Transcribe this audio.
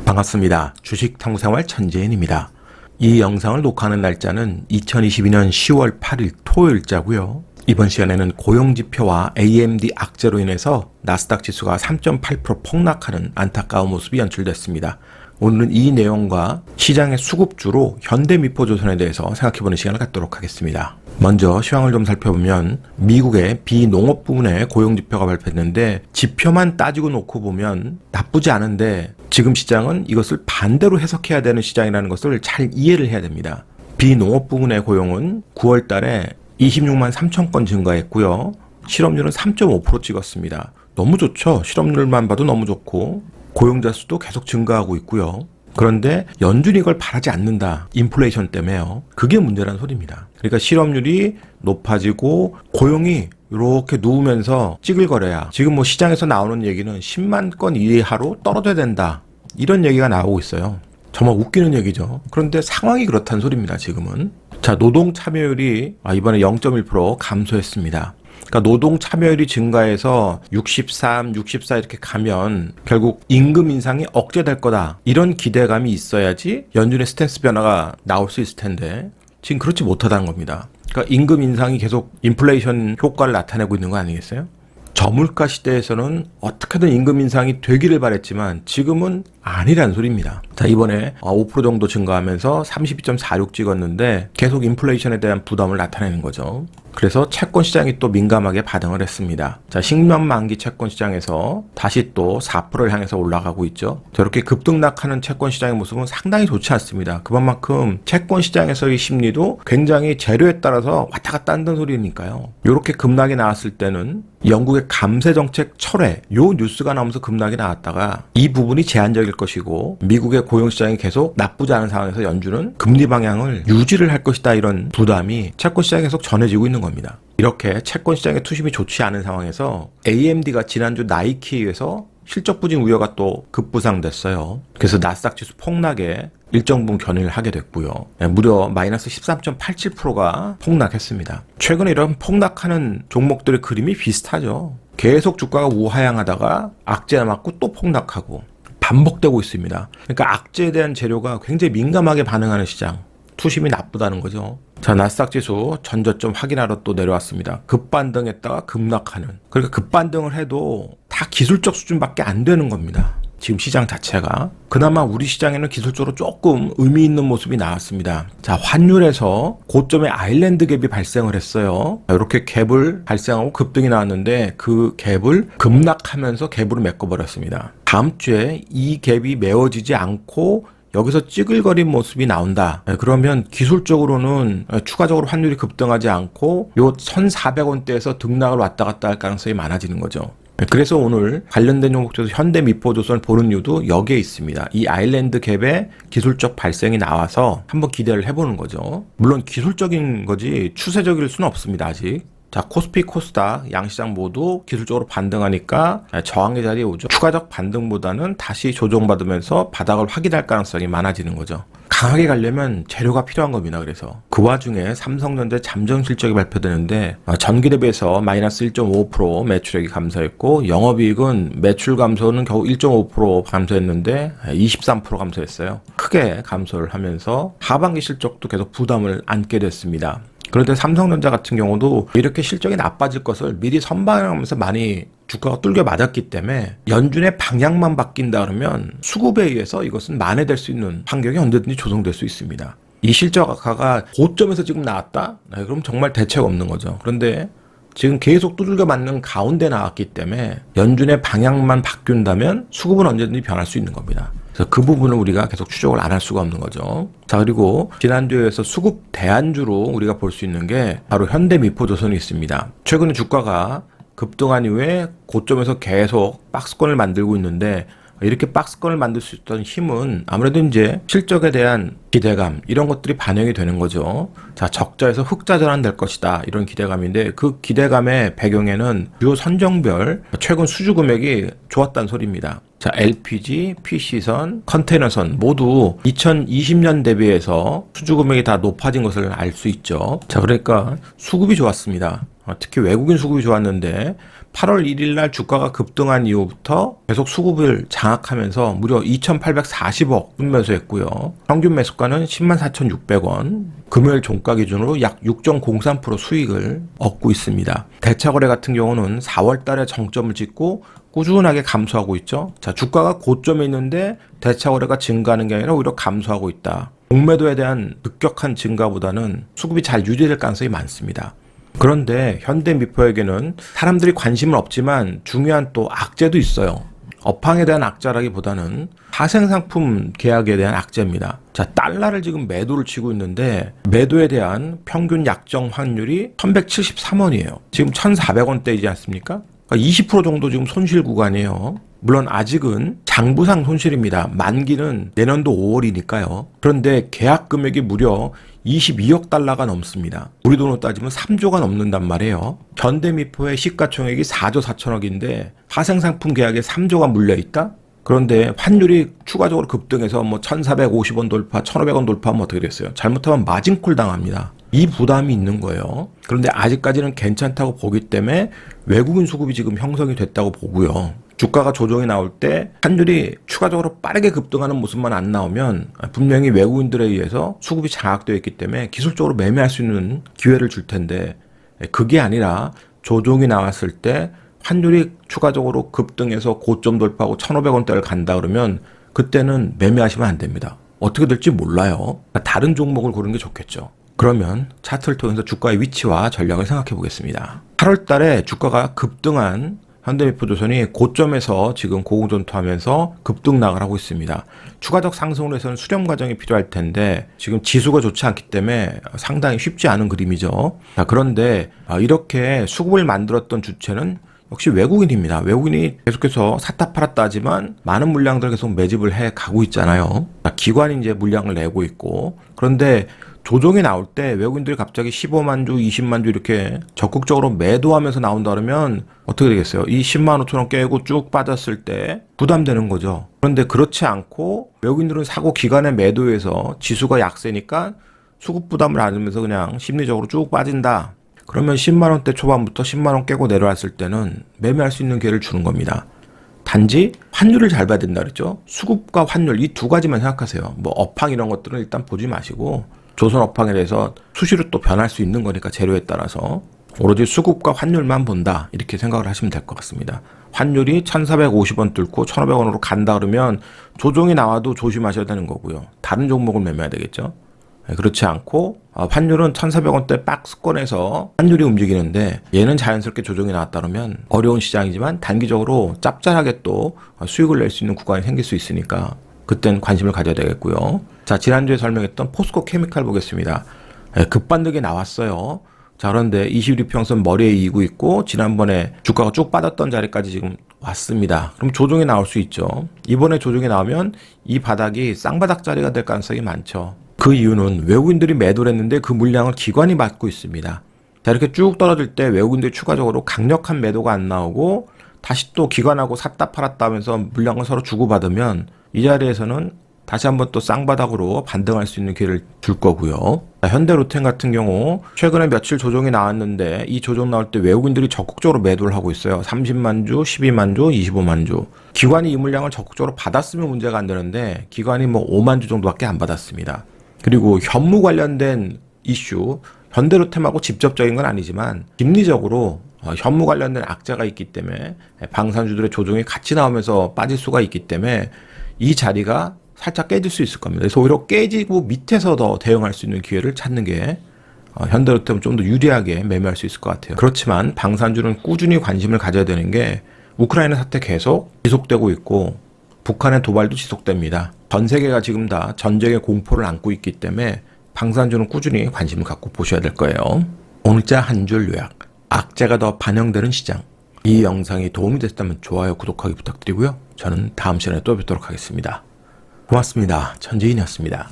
반갑습니다. 주식탐구생활 천재인입니다. 이 영상을 녹화하는 날짜는 2022년 10월 8일 토요일자고요. 이번 시간에는 고용지표와 AMD 악재로 인해서 나스닥 지수가 3.8% 폭락하는 안타까운 모습이 연출됐습니다. 오늘은 이 내용과 시장의 수급주로 현대미포조선에 대해서 생각해보는 시간을 갖도록 하겠습니다. 먼저 시황을 좀 살펴보면 미국의 비농업 부문의 고용지표가 발표했는데 지표만 따지고 놓고 보면 나쁘지 않은데 지금 시장은 이것을 반대로 해석해야 되는 시장이라는 것을 잘 이해를 해야 됩니다. 비농업 부문의 고용은 9월 달에 26만 3천 건 증가했고요. 실업률은 3.5% 찍었습니다. 너무 좋죠. 실업률만 봐도 너무 좋고 고용자 수도 계속 증가하고 있고요. 그런데 연준이 이걸 바라지 않는다. 인플레이션 때문에요. 그게 문제라는 소리입니다. 그러니까 실업률이 높아지고 고용이 이렇게 누우면서 찌글거려야 지금 뭐 시장에서 나오는 얘기는 10만 건 이하로 떨어져야 된다. 이런 얘기가 나오고 있어요. 정말 웃기는 얘기죠. 그런데 상황이 그렇다는 소리입니다. 지금은. 자, 노동 참여율이 이번에 0.1% 감소했습니다. 그러니까 노동 참여율이 증가해서 63, 64 이렇게 가면 결국 임금 인상이 억제될 거다. 이런 기대감이 있어야지 연준의 스탠스 변화가 나올 수 있을 텐데 지금 그렇지 못하다는 겁니다. 그러니까 임금 인상이 계속 인플레이션 효과를 나타내고 있는 거 아니겠어요? 저물가 시대에서는 어떻게든 임금 인상이 되기를 바랬지만 지금은 아니라는 소리입니다. 자, 이번에 5% 정도 증가하면서 32.46 찍었는데 계속 인플레이션에 대한 부담을 나타내는 거죠. 그래서 채권 시장이 또 민감하게 반응을 했습니다. 자, 10년 만기 채권 시장에서 다시 또 4%를 향해서 올라가고 있죠. 저렇게 급등락하는 채권 시장의 모습은 상당히 좋지 않습니다. 그만큼 채권 시장에서의 심리도 굉장히 재료에 따라서 왔다 갔다 한다는 소리니까요. 이렇게 급락이 나왔을 때는 영국의 감세 정책 철회 요 뉴스가 나오면서 급락이 나왔다가 이 부분이 제한적일 것이고 미국의 고용 시장이 계속 나쁘지 않은 상황에서 연준은 금리 방향을 유지를 할 것이다 이런 부담이 채권 시장에 계속 전해지고 있는 겁니다. 이렇게 채권 시장의 투심이 좋지 않은 상황에서 AMD가 지난주 나이키에 의해서 실적 부진 우려가 또 급부상됐어요. 그래서 나스닥 지수 폭락에 일정 부분 견인을 하게 됐고요. 무려 마이너스 13.87%가 폭락했습니다. 최근에 이런 폭락하는 종목들의 그림이 비슷하죠. 계속 주가가 우하향하다가 악재 맞고 또 폭락하고 반복되고 있습니다. 그러니까 악재에 대한 재료가 굉장히 민감하게 반응하는 시장. 투심이 나쁘다는 거죠. 자, 나스닥 지수 전저점 확인하러 또 내려왔습니다. 급반등했다가 급락하는. 그러니까 급반등을 해도 다 기술적 수준밖에 안 되는 겁니다. 지금 시장 자체가. 그나마 우리 시장에는 기술적으로 조금 의미 있는 모습이 나왔습니다. 자, 환율에서 고점에 아일랜드 갭이 발생을 했어요. 이렇게 갭을 발생하고 급등이 나왔는데 그 갭을 급락하면서 갭으로 메꿔버렸습니다. 다음 주에 이 갭이 메워지지 않고 여기서 찌글거린 모습이 나온다. 그러면 기술적으로는 추가적으로 환율이 급등하지 않고 요 1,400원대에서 등락을 왔다 갔다 할 가능성이 많아지는 거죠. 그래서 오늘 관련된 종목 중에서 현대미포조선을 보는 이유도 여기에 있습니다. 이 아일랜드 갭의 기술적 발생이 나와서 한번 기대를 해보는 거죠. 물론 기술적인 거지 추세적일 수는 없습니다. 아직. 자, 코스피, 코스닥, 양시장 모두 기술적으로 반등하니까 저항의 자리에 오죠. 추가적 반등보다는 다시 조정받으면서 바닥을 확인할 가능성이 많아지는 거죠. 강하게 가려면 재료가 필요한 겁니다. 그래서 그 와중에 삼성전자 잠정 실적이 발표되는데 전기 대비해서 마이너스 1.5% 매출액이 감소했고 영업이익은 매출 감소는 겨우 1.5% 감소했는데 23% 감소했어요. 크게 감소를 하면서 하반기 실적도 계속 부담을 안게 됐습니다. 그런데 삼성전자 같은 경우도 이렇게 실적이 나빠질 것을 미리 선반영하면서 많이 주가가 뚫겨 맞았기 때문에 연준의 방향만 바뀐다 그러면 수급에 의해서 이것은 만회될 수 있는 환경이 언제든지 조성될 수 있습니다. 이 실적 악화가 고점에서 지금 나왔다? 그럼 정말 대책 없는 거죠. 그런데 지금 계속 두들겨 맞는 가운데 나왔기 때문에 연준의 방향만 바뀐다면 수급은 언제든지 변할 수 있는 겁니다. 그래서 그 부분을 우리가 계속 추적을 안 할 수가 없는 거죠. 자, 그리고 지난주에서 수급 대안주로 우리가 볼 수 있는 게 바로 현대미포조선이 있습니다. 최근에 주가가 급등한 이후에 고점에서 계속 박스권을 만들고 있는데 이렇게 박스권을 만들 수 있던 힘은 아무래도 이제 실적에 대한 기대감 이런 것들이 반영이 되는 거죠. 자, 적자에서 흑자 전환될 것이다 이런 기대감인데 그 기대감의 배경에는 주요 선정별 최근 수주 금액이 좋았다는 소리입니다. 자, LPG, PC선, 컨테이너선 모두 2020년 대비해서 수주 금액이 다 높아진 것을 알 수 있죠. 자, 그러니까 수급이 좋았습니다. 특히 외국인 수급이 좋았는데 8월 1일 날 주가가 급등한 이후부터 계속 수급을 장악하면서 무려 2,840억 순매수했고요. 평균 매수가는 104,600원. 금요일 종가 기준으로 약 6.03% 수익을 얻고 있습니다. 대차거래 같은 경우는 4월 달에 정점을 찍고 꾸준하게 감소하고 있죠. 자, 주가가 고점에 있는데 대차거래가 증가하는 게 아니라 오히려 감소하고 있다. 공매도에 대한 급격한 증가보다는 수급이 잘 유지될 가능성이 많습니다. 그런데 현대미포에게는 사람들이 관심은 없지만 중요한 또 악재도 있어요. 업황에 대한 악재라기보다는 파생상품 계약에 대한 악재입니다. 자, 달러를 지금 매도를 치고 있는데 매도에 대한 평균 약정 확률이 1173원이에요. 지금 1400원대이지 않습니까? 그러니까 20% 정도 지금 손실 구간이에요. 물론 아직은 장부상 손실입니다. 만기는 내년도 5월이니까요. 그런데 계약 금액이 무려 22억 달러가 넘습니다. 우리 돈으로 따지면 3조가 넘는단 말이에요. 현대미포의 시가총액이 4조 4천억인데 파생상품 계약에 3조가 물려있다? 그런데 환율이 추가적으로 급등해서 1,450원 돌파, 1,500원 돌파하면 어떻게 됐어요? 잘못하면 마진콜 당합니다. 이 부담이 있는 거예요. 그런데 아직까지는 괜찮다고 보기 때문에 외국인 수급이 지금 형성이 됐다고 보고요. 주가가 조정이 나올 때 환율이 추가적으로 빠르게 급등하는 모습만 안 나오면 분명히 외국인들에 의해서 수급이 장악되어 있기 때문에 기술적으로 매매할 수 있는 기회를 줄 텐데 그게 아니라 조정이 나왔을 때 환율이 추가적으로 급등해서 고점 돌파하고 1,500원대를 간다 그러면 그때는 매매하시면 안 됩니다. 어떻게 될지 몰라요. 다른 종목을 고르는 게 좋겠죠. 그러면 차트를 통해서 주가의 위치와 전략을 생각해 보겠습니다. 8월 달에 주가가 급등한 현대미포조선이 고점에서 지금 고공전투하면서 급등락을 하고 있습니다. 추가적 상승을 해서는 수렴 과정이 필요할 텐데 지금 지수가 좋지 않기 때문에 상당히 쉽지 않은 그림이죠. 자, 그런데 이렇게 수급을 만들었던 주체는 역시 외국인입니다. 외국인이 계속해서 샀다 팔았다 하지만 많은 물량들을 계속 매집을 해 가고 있잖아요. 기관이 이제 물량을 내고 있고, 그런데 조정이 나올 때 외국인들이 갑자기 15만 주, 20만 주 이렇게 적극적으로 매도하면서 나온다 그러면 어떻게 되겠어요? 이 10만 5천 원 깨고 쭉 빠졌을 때 부담되는 거죠. 그런데 그렇지 않고 외국인들은 사고 기관의 매도에서 지수가 약세니까 수급 부담을 안으면서 그냥 심리적으로 쭉 빠진다. 그러면 10만 원대 초반부터 10만 원 깨고 내려왔을 때는 매매할 수 있는 기회를 주는 겁니다. 단지 환율을 잘 봐야 된다 그랬죠. 수급과 환율 이 두 가지만 생각하세요. 업황 이런 것들은 일단 보지 마시고 조선 업황에 대해서 수시로 또 변할 수 있는 거니까 재료에 따라서 오로지 수급과 환율만 본다 이렇게 생각을 하시면 될 것 같습니다. 환율이 1,450원 뚫고 1,500원으로 간다 그러면 조정이 나와도 조심하셔야 되는 거고요. 다른 종목을 매매해야 되겠죠. 그렇지 않고 환율은 1,400원대 박스권에서 환율이 움직이는데 얘는 자연스럽게 조정이 나왔다 그러면 어려운 시장이지만 단기적으로 짭짤하게 또 수익을 낼 수 있는 구간이 생길 수 있으니까 그땐 관심을 가져야 되겠고요. 자, 지난주에 설명했던 포스코 케미칼 보겠습니다. 급반등이 나왔어요. 자, 그런데 21평선 머리에 이고 있고 지난번에 주가가 쭉 빠졌던 자리까지 지금 왔습니다. 그럼 조정이 나올 수 있죠. 이번에 조정이 나오면 이 바닥이 쌍바닥 자리가 될 가능성이 많죠. 그 이유는 외국인들이 매도를 했는데 그 물량을 기관이 받고 있습니다. 자, 이렇게 쭉 떨어질 때 외국인들이 추가적으로 강력한 매도가 안 나오고 다시 또 기관하고 샀다 팔았다 하면서 물량을 서로 주고받으면 이 자리에서는 다시 한번 또 쌍바닥으로 반등할 수 있는 기회를 줄 거고요. 자, 현대로템 같은 경우 최근에 며칠 조정이 나왔는데 이 조정 나올 때 외국인들이 적극적으로 매도를 하고 있어요. 30만 주, 12만 주, 25만 주. 기관이 이 물량을 적극적으로 받았으면 문제가 안 되는데 기관이 5만 주 정도밖에 안 받았습니다. 그리고 현무 관련된 이슈, 현대로템하고 직접적인 건 아니지만 심리적으로 현무 관련된 악재가 있기 때문에 방산주들의 조정이 같이 나오면서 빠질 수가 있기 때문에 이 자리가 살짝 깨질 수 있을 겁니다. 그래서 오히려 깨지고 밑에서 더 대응할 수 있는 기회를 찾는 게 현대로템은 좀 더 유리하게 매매할 수 있을 것 같아요. 그렇지만 방산주는 꾸준히 관심을 가져야 되는 게 우크라이나 사태 계속 지속되고 있고 북한의 도발도 지속됩니다. 전 세계가 지금 다 전쟁의 공포를 안고 있기 때문에 방산주는 꾸준히 관심을 갖고 보셔야 될 거예요. 오늘자 한 줄 요약. 악재가 더 반영되는 시장. 이 영상이 도움이 됐다면 좋아요, 구독하기 부탁드리고요. 저는 다음 시간에 또 뵙도록 하겠습니다. 고맙습니다. 천재인이었습니다.